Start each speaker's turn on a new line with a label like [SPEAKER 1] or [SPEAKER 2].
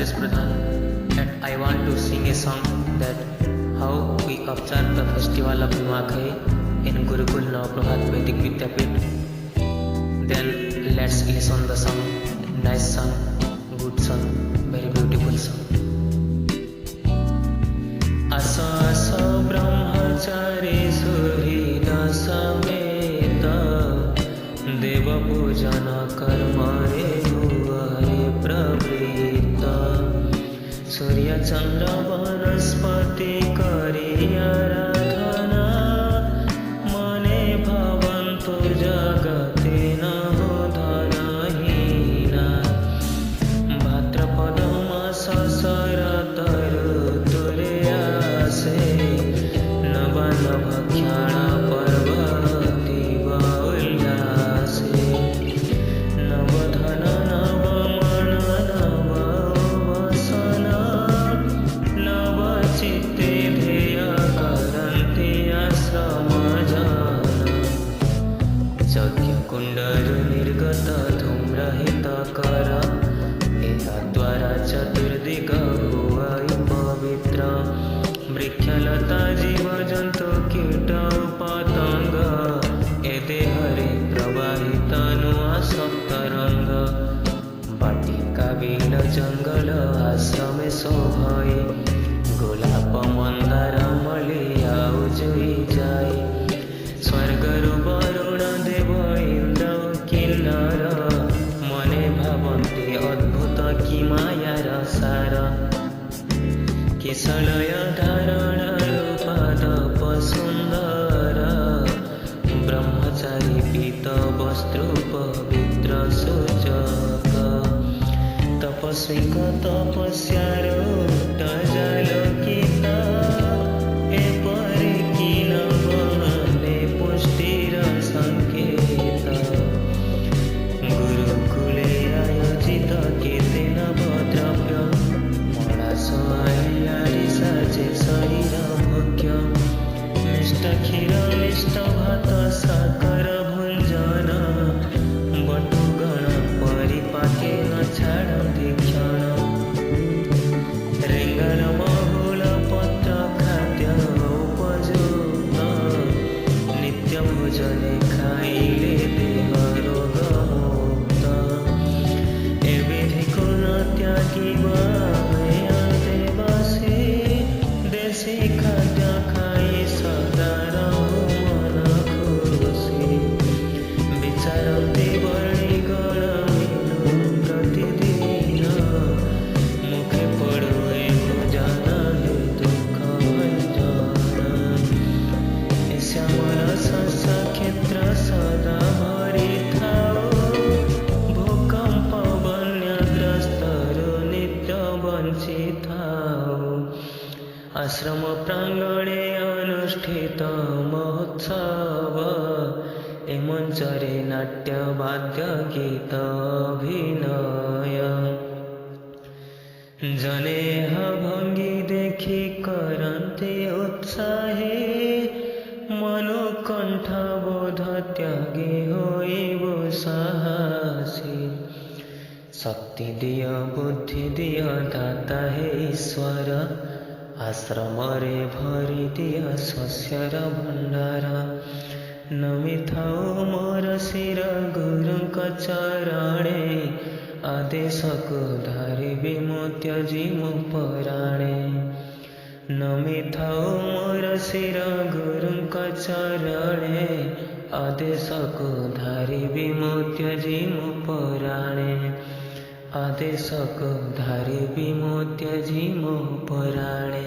[SPEAKER 1] Rajesh Pradhan, and I want to sing a song that how we observe the festival of Nuakhai in Gurukul Navaprabhat Vedic Vidyapith. Then let's listen the song. Nice song, good song, very beautiful song. Asa asa brahmachari surhida sameta deva pujana karmare bhuvare pravita surya chandra vanaspati kari aradhana mane bhavantu jagate naho dhanahina bhadrapadama sasara taru ture ase nava navakhyana parvati ullase navadhana navamana navavasana navachitte dheya karanti asramajana Shakya kundaru nirgata dhumrahita kara एतद्वारा चतुर्दिगा भुवै पवित्रा वृक्षलता जीवजन्तु कीट पतंग ए देहरे प्रवाहितनु आसक्तरंग बाटिका bill जंगल आश्रमे शोभय गोलाप मंदार मलिया उजुई जाय स्वर्गरु वरुण देव इंद्र किन्नर मने भावन्ति अद्भुत कि मायार सार किशलय धारण रूपादप सुन्दर ब्रह्मचारी पीत वस्त्रु पवित्र सूचक तपस्विक तपस्यार जलकित एपरि किन बने पुष्टिर संकेत गुरुकुले आयोजित केते नवद्रव्य मणासोहारी साजे शरीर भोग्य मिष्ट क्षीर मिष्ट भात साकर भुञ्जन बटुगण परिपाके न छाडन्ति क्षण रेङ्गन बहुल पत्र खाद्य उपयुक्त नित्य भोजने खाइले देह रोगमुक्त ए विधि कुन त्यागिबा देवासी देशी खाद्य खाई सदा रहु मन खुसी विचारन्ति वर्णिगण मीनु प्रतिदिन मुखे पडुए भोजन हे दुःख भञ्जन श्यामल शस्य क्षेत्र सदा भरिथाओ भूकंप वन्यग्रस्तरु नित्य वञ्चिथाओ आश्रम प्रांगणे अनुष्ठित महोत्सव ए मंचरे नाट्य वाद्य गीत अभिनय जनेह भंगी देखि करन्ते उत्साहे मनोकंठ बोध त्यागी होइबो साहसी शक्ति दिय बुद्धि दिय दाता हे ईश्वर आश्रम रे भरी दिय शस्यर भंडार नमिथाओ मोर शिर गुरुंक चरणे आदेशको धारिबि मो त्यजिमो पराणे नमिथाओ मोर शिर गुरुंक चरणे आदेशको धारिबि मो त्यजिमो पराणे आदेशको धारिबि मो त्यजिमो पराणे।